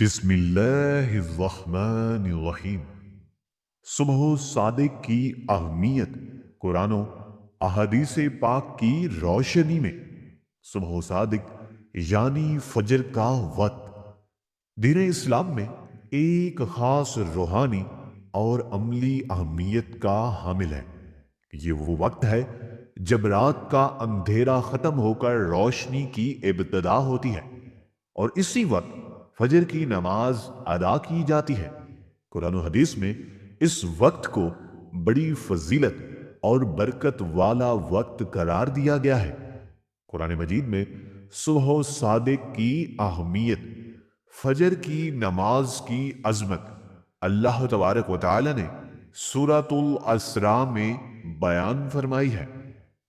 بسم اللہ الرحمن الرحیم۔ صبح صادق کی اہمیت قرآن و احادیث پاک کی روشنی میں۔ صبح صادق یعنی فجر کا وقت دین اسلام میں ایک خاص روحانی اور عملی اہمیت کا حامل ہے۔ یہ وہ وقت ہے جب رات کا اندھیرا ختم ہو کر روشنی کی ابتدا ہوتی ہے اور اسی وقت فجر کی نماز ادا کی جاتی ہے۔ قرآن و حدیث میں اس وقت کو بڑی فضیلت اور برکت والا وقت قرار دیا گیا ہے۔ قرآن مجید میں صبح و صادق کی اہمیت، فجر کی نماز کی عظمت اللہ تبارک و تعالی نے سورۃ الاسراء میں بیان فرمائی ہے،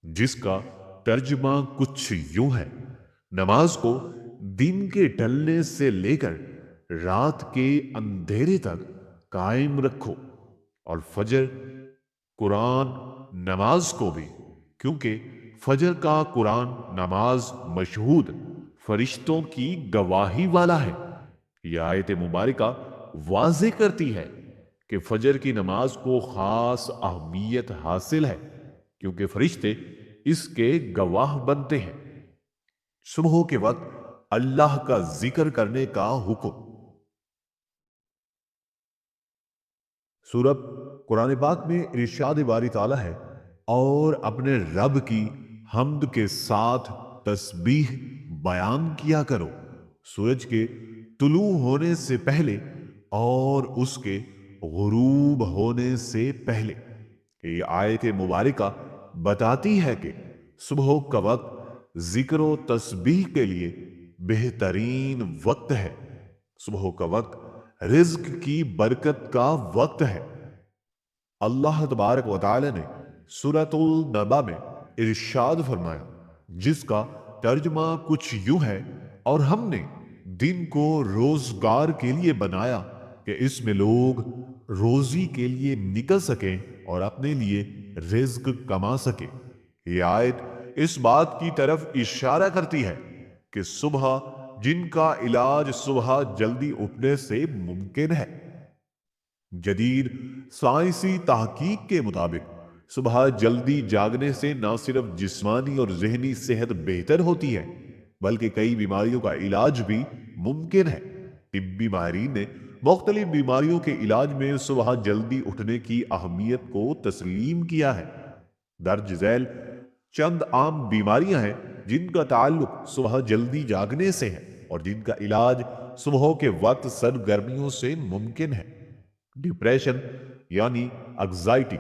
جس کا ترجمہ کچھ یوں ہے: نماز کو دن کے ڈھلنے سے لے کر رات کے اندھیرے تک قائم رکھو، اور فجر قرآن نماز کو بھی، کیونکہ فجر کا قرآن نماز مشہود فرشتوں کی گواہی والا ہے۔ یہ آیت مبارکہ واضح کرتی ہے کہ فجر کی نماز کو خاص اہمیت حاصل ہے، کیونکہ فرشتے اس کے گواہ بنتے ہیں۔ صبح کے وقت اللہ کا ذکر کرنے کا حکم۔ سورۃ قرآن پاک میں ارشاد باری تعالیٰ ہے: اور اپنے رب کی حمد کے ساتھ تسبیح بیان کیا کرو سورج کے طلوع ہونے سے پہلے اور اس کے غروب ہونے سے پہلے۔ یہ آیت مبارکہ بتاتی ہے کہ صبح کا وقت ذکر و تسبیح کے لیے بہترین وقت ہے۔ صبح کا وقت رزق کی برکت کا وقت ہے۔ اللہ تبارک و تعالی نے سورۃ النبا میں ارشاد فرمایا، جس کا ترجمہ کچھ یوں ہے: اور ہم نے دن کو روزگار کے لیے بنایا کہ اس میں لوگ روزی کے لیے نکل سکیں اور اپنے لیے رزق کما سکیں۔ یہ آیت اس بات کی طرف اشارہ کرتی ہے کہ صبح جن کا علاج صبح جلدی اٹھنے سے ممکن ہے۔ جدید سائنسی تحقیق کے مطابق صبح جلدی جاگنے سے نہ صرف جسمانی اور ذہنی صحت بہتر ہوتی ہے، بلکہ کئی بیماریوں کا علاج بھی ممکن ہے۔ طبی ماہرین نے مختلف بیماریوں کے علاج میں صبح جلدی اٹھنے کی اہمیت کو تسلیم کیا ہے۔ درج ذیل چند عام بیماریاں ہیں جن کا تعلق صبح جلدی جاگنے سے ہے اور جن کا علاج صبح کے وقت سرگرمیوں سے ممکن ہے۔ ڈپریشن یعنی انگزائٹی،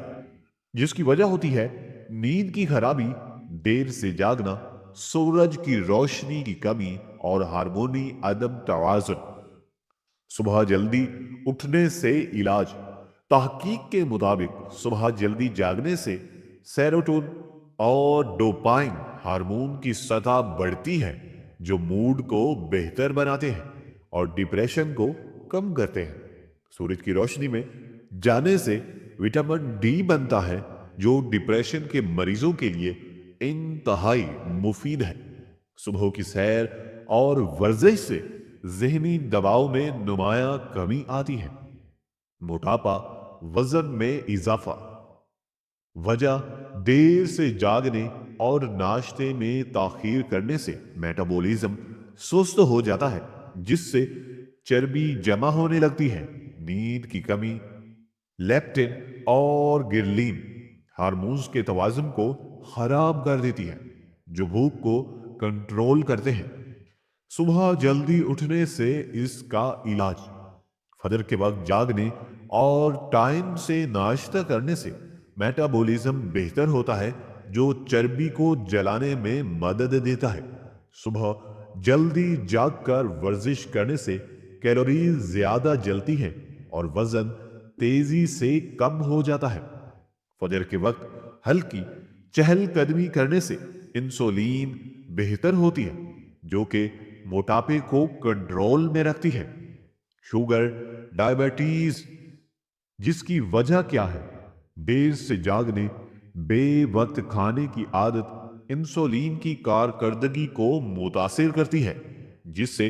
جس کی وجہ ہوتی ہے نیند کی خرابی، دیر سے جاگنا، سورج کی روشنی کی کمی اور ہارمونی عدم توازن۔ صبح جلدی اٹھنے سے علاج: تحقیق کے مطابق صبح جلدی جاگنے سے سیروٹونن اور ڈوپامین ہارمون کی سطح بڑھتی ہے، جو موڈ کو بہتر بناتے ہیں اور ڈپریشن کو کم کرتے ہیں۔ سورج کی روشنی میں جانے سے وٹامن ڈی بنتا ہے، جو ڈپریشن کے مریضوں کے لیے انتہائی مفید ہے۔ صبح کی سیر اور ورزش سے ذہنی دباؤ میں نمایاں کمی آتی ہے۔ موٹاپا، وزن میں اضافہ۔ وجہ: دیر سے جاگنے اور ناشتے میں تاخیر کرنے سے میٹابولزم سست ہو جاتا ہے، جس سے چربی جمع ہونے لگتی ہے۔ نیند کی کمی لیپٹن اور گرلین ہارمونز کے توازن کو خراب کر دیتی ہے، جو بھوک کو کنٹرول کرتے ہیں۔ صبح جلدی اٹھنے سے اس کا علاج: فجر کے وقت جاگنے اور ٹائم سے ناشتہ کرنے سے میٹابولزم بہتر ہوتا ہے، جو چربی کو جلانے میں مدد دیتا ہے۔ صبح جلدی جاگ کر ورزش کرنے سے کیلوریز زیادہ جلتی ہیں اور وزن تیزی سے کم ہو جاتا ہے۔ فجر کے وقت ہلکی چہل قدمی کرنے سے انسولین بہتر ہوتی ہے، جو کہ موٹاپے کو کنٹرول میں رکھتی ہے۔ شوگر، ڈائبٹیز، جس کی وجہ کیا ہے؟ دیر سے جاگنے، بے وقت کھانے کی عادت انسولین کی کارکردگی کو متاثر کرتی ہے، جس سے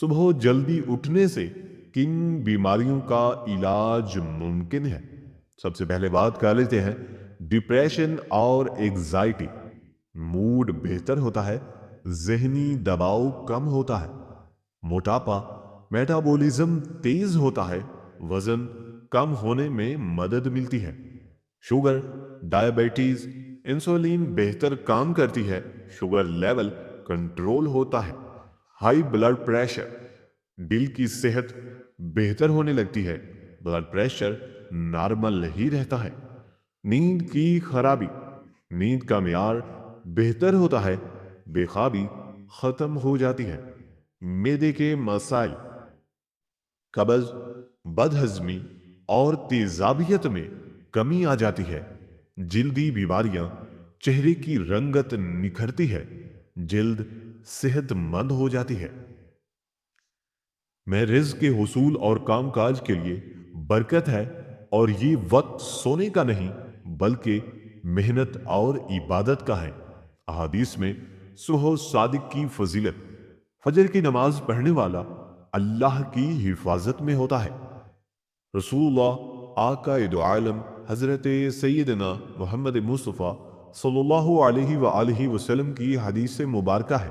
صبح جلدی اٹھنے سے کن بیماریوں کا علاج ممکن ہے؟ سب سے پہلے بات کر لیتے ہیں ڈپریشن اور ایگزائٹی۔ موڈ بہتر ہوتا ہے، ذہنی دباؤ کم ہوتا ہے، موٹاپا، میٹابولزم تیز ہوتا ہے، وزن کم ہونے میں مدد ملتی ہے، شوگر، ڈائبٹیز، انسولین بہتر کام کرتی ہے، شوگر لیول کنٹرول ہوتا ہے، ہائی بلڈ پریشر، دل کی صحت بہتر ہونے لگتی ہے، بلڈ پریشر نارمل ہی رہتا ہے، نیند کی خرابی، نیند کا معیار بہتر ہوتا ہے، بے خوابی ختم ہو جاتی ہے، معدے کے مسائل، قبض، بد ہضمی اور تیزابیت میں کمی آ جاتی ہے، جلدی بیماریاں، چہرے کی رنگت نکھرتی ہے، جلد صحت مند ہو جاتی ہے۔ میں رزق کے حصول اور کام کاج کے لیے برکت ہے، اور یہ وقت سونے کا نہیں بلکہ محنت اور عبادت کا ہے۔ احادیث میں صبح صادق کی فضیلت، فجر کی نماز پڑھنے والا اللہ کی حفاظت میں ہوتا ہے۔ رسول اللہ آقا دو عالم حضرت سیدنا محمد مصطفیٰ صلی اللہ علیہ وآلہ وسلم کی حدیث مبارکہ ہے،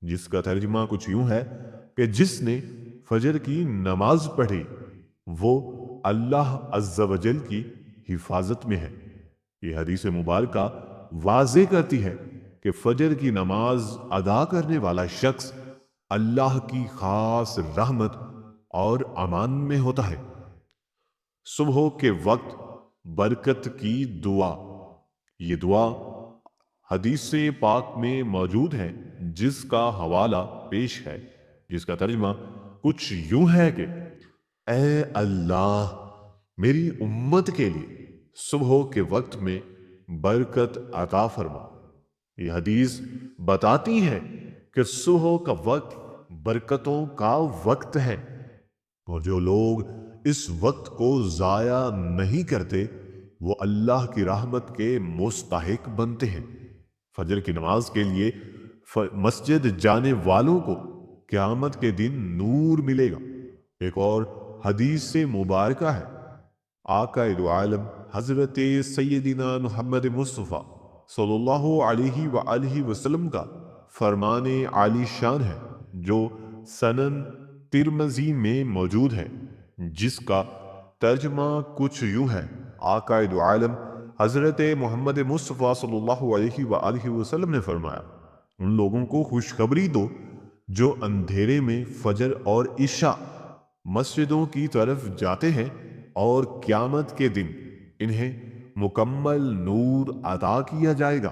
جس کا ترجمہ کچھ یوں ہے کہ جس نے فجر کی نماز پڑھی وہ اللہ عز و جل کی حفاظت میں ہے۔ یہ حدیث مبارکہ واضح کرتی ہے کہ فجر کی نماز ادا کرنے والا شخص اللہ کی خاص رحمت اور امان میں ہوتا ہے۔ صبح کے وقت برکت کی دعا، یہ دعا حدیث پاک میں موجود ہے، جس کا حوالہ پیش ہے، جس کا ترجمہ کچھ یوں ہے کہ اے اللہ میری امت کے لیے صبح کے وقت میں برکت عطا فرما۔ یہ حدیث بتاتی ہے کہ صبح کا وقت برکتوں کا وقت ہے، اور جو لوگ اس وقت کو ضائع نہیں کرتے وہ اللہ کی رحمت کے مستحق بنتے ہیں۔ فجر کی نماز کے لیے مسجد جانے والوں کو قیامت کے دن نور ملے گا۔ ایک اور حدیث سے مبارکہ ہے، آقا دو عالم حضرت سیدنا محمد مصطفیٰ صلی اللہ علیہ وآلہ وسلم کا فرمان عالی شان ہے، جو سنن ترمذی میں موجود ہے، جس کا ترجمہ کچھ یوں ہے، آقا دو عالم حضرت محمد مصطفیٰ صلی اللہ علیہ وآلہ وسلم نے فرمایا، ان لوگوں کو خوشخبری دو جو اندھیرے میں فجر اور عشاء مسجدوں کی طرف جاتے ہیں، اور قیامت کے دن انہیں مکمل نور عطا کیا جائے گا۔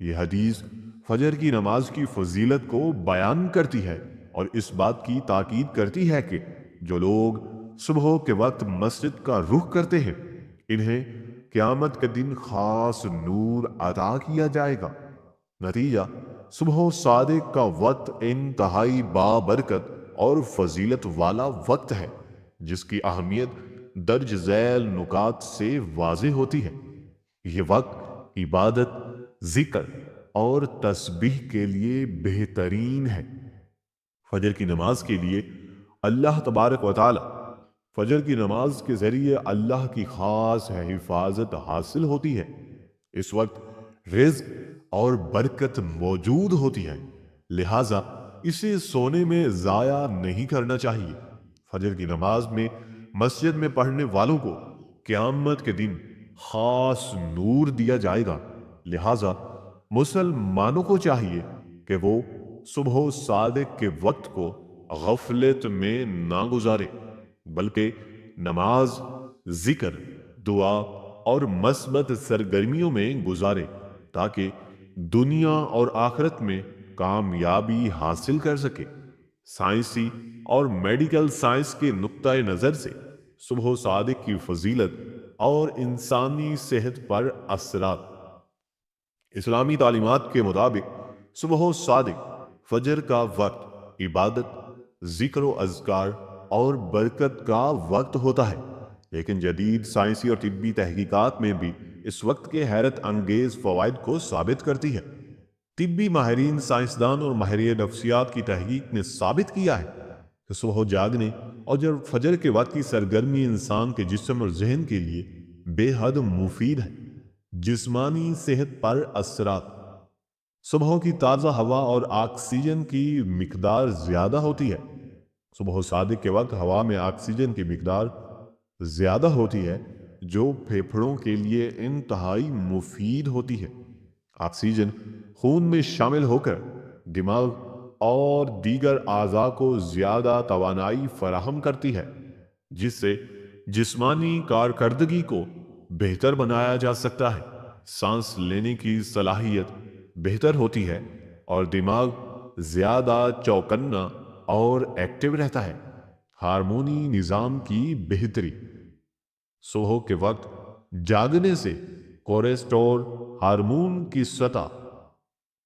یہ حدیث فجر کی نماز کی فضیلت کو بیان کرتی ہے اور اس بات کی تاکید کرتی ہے کہ جو لوگ صبح کے وقت مسجد کا رخ کرتے ہیں انہیں قیامت کے دن خاص نور عطا کیا جائے گا۔ نتیجہ، صبح صادق کا وقت انتہائی بابرکت اور فضیلت والا وقت ہے، جس کی اہمیت درج ذیل نکات سے واضح ہوتی ہے۔ یہ وقت عبادت، ذکر اور تسبیح کے لیے بہترین ہے۔ فجر کی نماز کے لیے اللہ تبارک و تعالی فجر کی نماز کے ذریعے اللہ کی خاص حفاظت حاصل ہوتی ہے۔ اس وقت رزق اور برکت موجود ہوتی ہے، لہٰذا اسے سونے میں ضائع نہیں کرنا چاہیے۔ فجر کی نماز میں مسجد میں پڑھنے والوں کو قیامت کے دن خاص نور دیا جائے گا، لہٰذا مسلمانوں کو چاہیے کہ وہ صبح صادق کے وقت کو غفلت میں نہ گزارے، بلکہ نماز، ذکر، دعا اور مثبت سرگرمیوں میں گزارے تاکہ دنیا اور آخرت میں کامیابی حاصل کر سکے۔ سائنسی اور میڈیکل سائنس کے نقطہ نظر سے صبح صادق کی فضیلت اور انسانی صحت پر اثرات۔ اسلامی تعلیمات کے مطابق صبح صادق فجر کا وقت عبادت، ذکر و اذکار اور برکت کا وقت ہوتا ہے، لیکن جدید سائنسی اور طبی تحقیقات میں بھی اس وقت کے حیرت انگیز فوائد کو ثابت کرتی ہے۔ طبی ماہرین، سائنسدان اور ماہرین نفسیات کی تحقیق نے ثابت کیا ہے صبح جاگنے اور جب فجر کے وقت کی سرگرمی انسان کے جسم اور ذہن کے لیے بے حد مفید ہے۔ جسمانی صحت پر اثرات: صبح کی تازہ ہوا اور آکسیجن کی مقدار زیادہ ہوتی ہے۔ صبح صادق کے وقت ہوا میں آکسیجن کی مقدار زیادہ ہوتی ہے، جو پھیپھڑوں کے لیے انتہائی مفید ہوتی ہے۔ آکسیجن خون میں شامل ہو کر دماغ اور دیگر اعضاء کو زیادہ توانائی فراہم کرتی ہے، جس سے جسمانی کارکردگی کو بہتر بنایا جا سکتا ہے۔ سانس لینے کی صلاحیت بہتر ہوتی ہے اور دماغ زیادہ چوکنا اور ایکٹیو رہتا ہے۔ ہارمونی نظام کی بہتری: صبح کے وقت جاگنے سے کولیسٹرول ہارمون کی سطح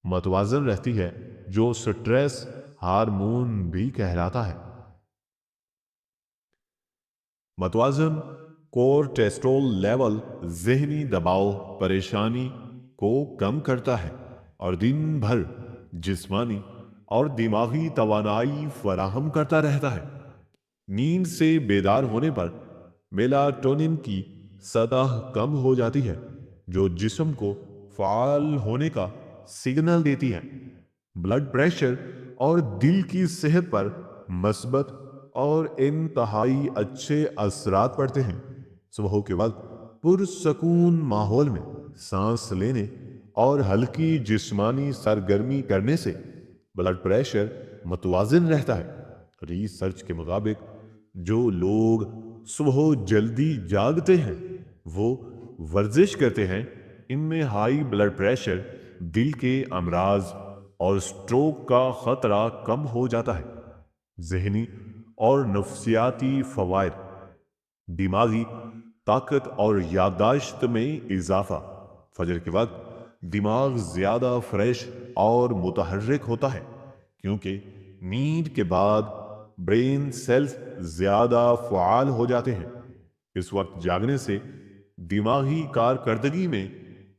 متوازن رہتی ہے، جو سٹریس ہارمون بھی کہلاتا ہے۔ متوازن کورٹیسٹرول لیول ذہنی دباؤ پریشانی کو کم کرتا ہے اور دن بھر جسمانی اور دماغی توانائی فراہم کرتا رہتا ہے۔ نیند سے بیدار ہونے پر میلاٹونن کی سطح کم ہو جاتی ہے، جو جسم کو فعال ہونے کا سگنل دیتی ہے۔ بلڈ پریشر اور دل کی صحت پر مثبت اور انتہائی اچھے اثرات پڑتے ہیں۔ صبح کے وقت پرسکون ماحول میں سانس لینے اور ہلکی جسمانی سرگرمی کرنے سے بلڈ پریشر متوازن رہتا ہے۔ ریسرچ کے مطابق جو لوگ صبح جلدی جاگتے ہیں وہ ورزش کرتے ہیں، ان میں ہائی بلڈ پریشر، دل کے امراض اور سٹروک کا خطرہ کم ہو جاتا ہے۔ ذہنی اور نفسیاتی فوائد: دماغی طاقت اور یادداشت میں اضافہ: فجر کے وقت دماغ زیادہ فریش اور متحرک ہوتا ہے، کیونکہ نیند کے بعد برین سیلز زیادہ فعال ہو جاتے ہیں۔ اس وقت جاگنے سے دماغی کارکردگی میں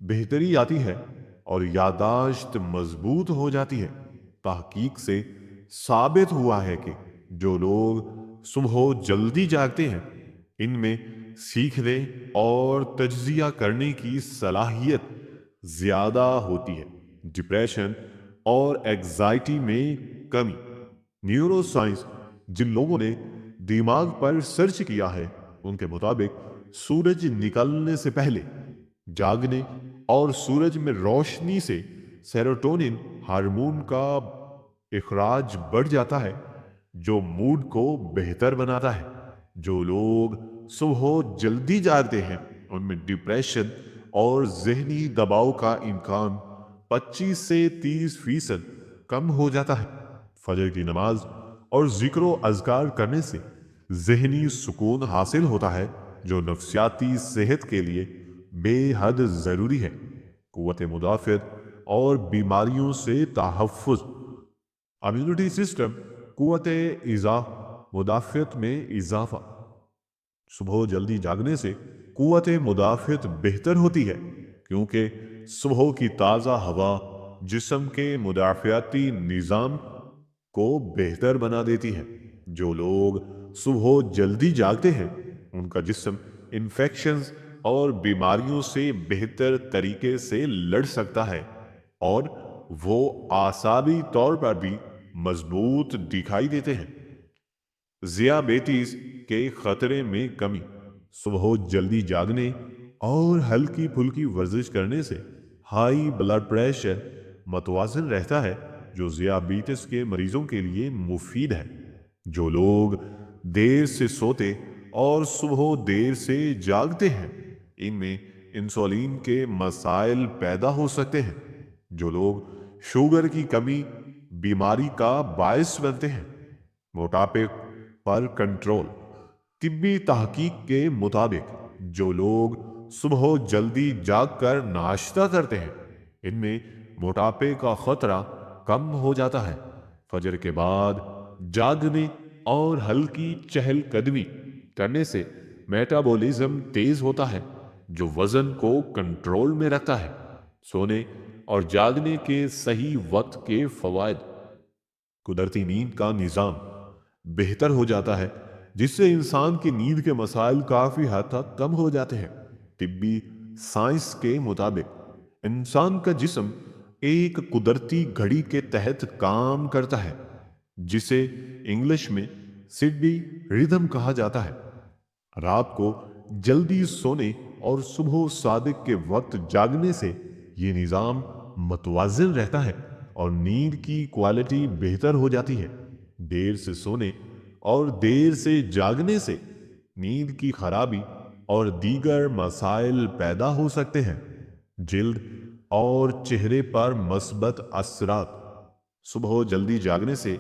بہتری آتی ہے اور یادداشت مضبوط ہو جاتی ہے۔ تحقیق سے ثابت ہوا ہے کہ جو لوگ صبح جلدی جاگتے ہیں ان میں سیکھنے اور تجزیہ کرنے کی صلاحیت زیادہ ہوتی ہے۔ ڈپریشن اور اینگزائٹی میں کمی: نیورو سائنس جن لوگوں نے دماغ پر سرچ کیا ہے ان کے مطابق سورج نکلنے سے پہلے جاگنے اور سورج میں روشنی سے سیروٹونن ہارمون کا اخراج بڑھ جاتا ہے، جو موڈ کو بہتر بناتا ہے۔ جو لوگ صبح جلدی جاگتے ہیں ان میں ڈپریشن اور ذہنی دباؤ کا امکان 25 سے 30% کم ہو جاتا ہے۔ فجر کی نماز اور ذکر و اذکار کرنے سے ذہنی سکون حاصل ہوتا ہے، جو نفسیاتی صحت کے لیے بے حد ضروری ہے۔ قوت مدافعت اور بیماریوں سے تحفظ: امیونٹی سسٹم قوت مدافعت میں اضافہ: صبح جلدی جاگنے سے قوت مدافعت بہتر ہوتی ہے، کیونکہ صبح کی تازہ ہوا جسم کے مدافعتی نظام کو بہتر بنا دیتی ہے۔ جو لوگ صبح جلدی جاگتے ہیں ان کا جسم انفیکشنز اور بیماریوں سے بہتر طریقے سے لڑ سکتا ہے اور وہ اعصابی طور پر بھی مضبوط دکھائی دیتے ہیں۔ ذیابیطس کے خطرے میں کمی: صبح جلدی جاگنے اور ہلکی پھلکی ورزش کرنے سے ہائی بلڈ پریشر متوازن رہتا ہے، جو ذیابیطس کے مریضوں کے لیے مفید ہے۔ جو لوگ دیر سے سوتے اور صبح دیر سے جاگتے ہیں ان میں انسولین کے مسائل پیدا ہو سکتے ہیں۔ جو لوگ شوگر کی کمی بیماری کا باعث بنتے ہیں۔ موٹاپے پر کنٹرول: طبی تحقیق کے مطابق جو لوگ صبح جلدی جاگ کر ناشتہ کرتے ہیں ان میں موٹاپے کا خطرہ کم ہو جاتا ہے۔ فجر کے بعد جاگنے اور ہلکی چہل قدمی کرنے سے میٹابولزم تیز ہوتا ہے، جو وزن کو کنٹرول میں رکھتا ہے۔ سونے اور جاگنے کے صحیح وقت کے فوائد: قدرتی نیند کا نظام بہتر ہو جاتا ہے، جس سے انسان کی نیند کے مسائل کافی حد تک کم ہو جاتے ہیں۔ طبی سائنس کے مطابق انسان کا جسم ایک قدرتی گھڑی کے تحت کام کرتا ہے، جسے انگلش میں سڈنی ردم کہا جاتا ہے۔ رات کو جلدی سونے اور صبح صادق کے وقت جاگنے سے یہ نظام متوازن رہتا ہے اور نیند کی کوالٹی بہتر ہو جاتی ہے۔ دیر سے سونے اور دیر سے جاگنے سے نیند کی خرابی اور دیگر مسائل پیدا ہو سکتے ہیں۔ جلد اور چہرے پر مثبت اثرات۔ صبح جلدی جاگنے سے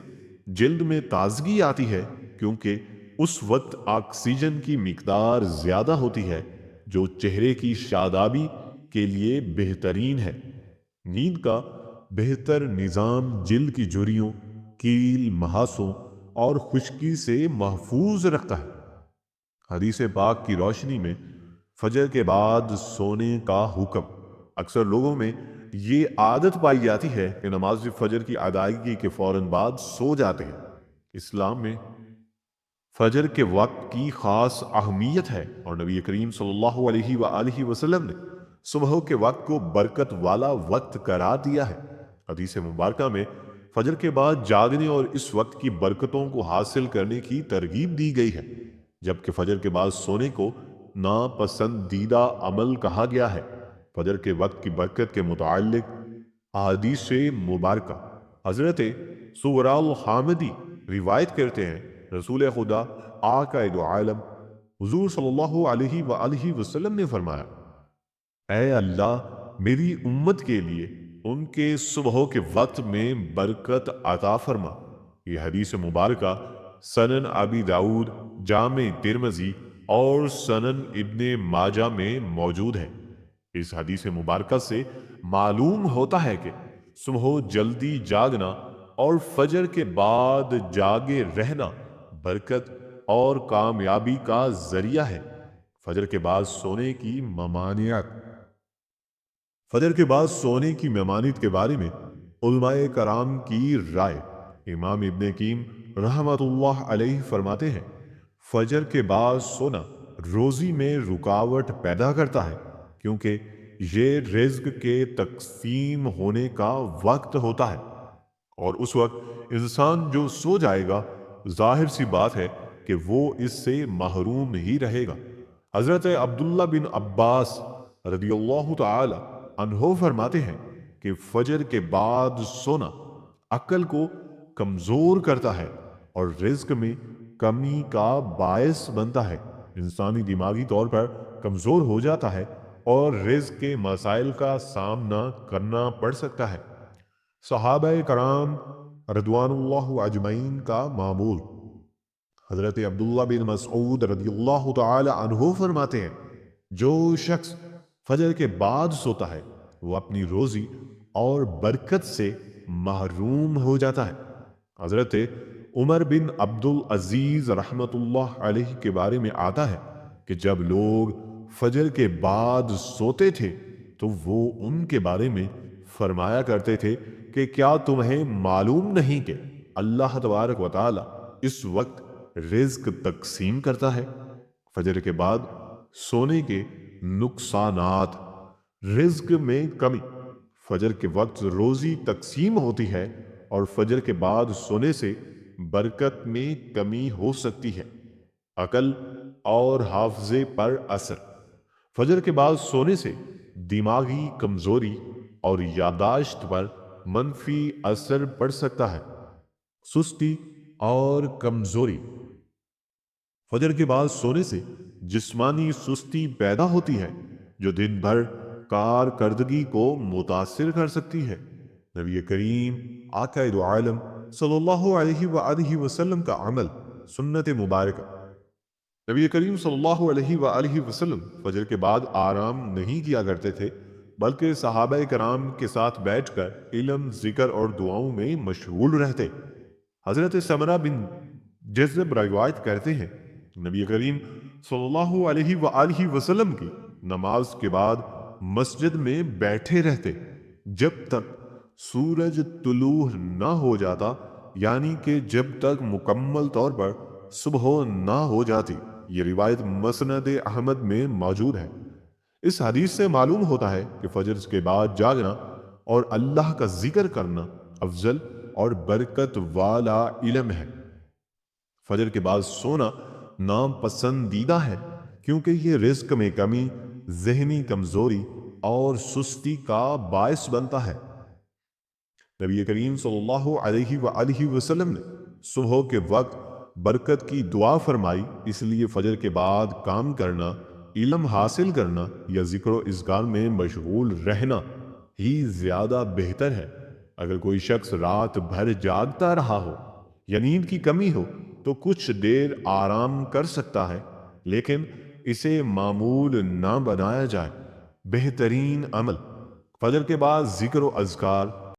جلد میں تازگی آتی ہے، کیونکہ اس وقت آکسیجن کی مقدار زیادہ ہوتی ہے، جو چہرے کی شادابی کے لیے بہترین ہے۔ نیند کا بہتر نظام جلد کی جھریوں، کیل، محاسوں اور خشکی سے محفوظ رکھتا ہے۔ حدیث پاک کی روشنی میں فجر کے بعد سونے کا حکم۔ اکثر لوگوں میں یہ عادت پائی جاتی ہے کہ نماز فجر کی ادائیگی کے فوراً بعد سو جاتے ہیں۔ اسلام میں فجر کے وقت کی خاص اہمیت ہے اور نبی کریم صلی اللہ علیہ وآلہ وسلم نے صبح کے وقت کو برکت والا وقت قرار دیا ہے۔ حدیث مبارکہ میں فجر کے بعد جاگنے اور اس وقت کی برکتوں کو حاصل کرنے کی ترغیب دی گئی ہے، جبکہ فجر کے بعد سونے کو ناپسندیدہ عمل کہا گیا ہے۔ فجر کے وقت کی برکت کے متعلق احادیث مبارکہ حضرت سورال حامدی روایت کرتے ہیں، رسول خدا آقا دو عالم حضور صلی اللہ علیہ وآلہ وسلم نے فرمایا، اے اللہ میری امت کے لیے ان کے صبح کے وقت میں برکت عطا فرما۔ یہ حدیث مبارکہ سنن ابی داؤد، جامع ترمذی اور سنن ابن ماجہ میں موجود ہے۔ اس حدیث مبارکہ سے معلوم ہوتا ہے کہ صبح جلدی جاگنا اور فجر کے بعد جاگے رہنا برکت اور کامیابی کا ذریعہ ہے۔ فجر کے بعد سونے کی ممانعت۔ فجر کے بعد سونے کی ممانعت کے بارے میں علماء کرام کی رائے۔ امام ابن قیم رحمۃ اللہ علیہ فرماتے ہیں، فجر کے بعد سونا روزی میں رکاوٹ پیدا کرتا ہے، کیونکہ یہ رزق کے تقسیم ہونے کا وقت ہوتا ہے، اور اس وقت انسان جو سو جائے گا ظاہر سی بات ہے کہ وہ اس سے محروم ہی رہے گا۔ حضرت عبداللہ بن عباس رضی اللہ تعالی عنہ فرماتے ہیں کہ فجر کے بعد سونا عقل کو کمزور کرتا ہے اور رزق میں کمی کا باعث بنتا ہے۔ انسانی دماغی طور پر کمزور ہو جاتا ہے اور رزق کے مسائل کا سامنا کرنا پڑ سکتا ہے۔ صحابہ کرام رضوان اللہ اجمعین کا معمول۔ حضرت عبداللہ بن مسعود رضی اللہ تعالی عنہ فرماتے ہیں، جو شخص فجر کے بعد سوتا ہے وہ اپنی روزی اور برکت سے محروم ہو جاتا ہے۔ حضرت عمر بن عبد العزیز رحمت اللہ علیہ کے بارے میں آتا ہے کہ جب لوگ فجر کے بعد سوتے تھے تو وہ ان کے بارے میں فرمایا کرتے تھے کہ کیا تمہیں معلوم نہیں کہ اللہ تبارک و تعالی اس وقت رزق تقسیم کرتا ہے؟ فجر کے بعد سونے کے نقصانات۔ رزق میں کمی۔ فجر کے وقت روزی تقسیم ہوتی ہے اور فجر کے بعد سونے سے برکت میں کمی ہو سکتی ہے۔ عقل اور حافظے پر اثر۔ فجر کے بعد سونے سے دماغی کمزوری اور یادداشت پر منفی اثر پڑ سکتا ہے۔ سستی اور کمزوری۔ فجر کے بعد سونے سے جسمانی سستی پیدا ہوتی ہے جو دن بھر کارکردگی کو متاثر کر سکتی ہے۔ نبی کریم آقا دو عالم صلی اللہ علیہ وآلہ وسلم کا عمل سنت مبارکہ۔ نبی کریم صلی اللہ علیہ وآلہ وسلم فجر کے بعد آرام نہیں کیا کرتے تھے، بلکہ صحابہ کرام کے ساتھ بیٹھ کر علم، ذکر اور دعاؤں میں مشغول رہتے۔ حضرت سمرہ بن جذب روایت کرتے ہیں، نبی کریم صلی اللہ علیہ وآلہ وسلم کی نماز کے بعد مسجد میں بیٹھے رہتے جب تک سورج طلوع نہ ہو جاتا یعنی کہ جب تک مکمل طور پر صبح نہ ہو جاتی۔ یہ روایت مسند احمد میں موجود ہے۔ اس حدیث سے معلوم ہوتا ہے کہ فجر کے بعد جاگنا اور اللہ کا ذکر کرنا افضل اور برکت والا علم ہے۔ فجر کے بعد سونا ناپسندیدہ ہے کیونکہ یہ رزق میں کمی، ذہنی کمزوری اور سستی کا باعث بنتا ہے۔ نبی کریم صلی اللہ علیہ وآلہ وسلم نے صبح کے وقت برکت کی دعا فرمائی، اس لیے فجر کے بعد کام کرنا، علم حاصل کرنا یا ذکر و اذکار میں مشغول رہنا ہی زیادہ بہتر ہے۔ اگر کوئی شخص رات بھر جاگتا رہا ہو یا نیند کی کمی ہو تو کچھ دیر آرام کر سکتا ہے، لیکن اسے معمول نہ بنایا جائے۔ بہترین عمل فجر کے بعد ذکر و اذکار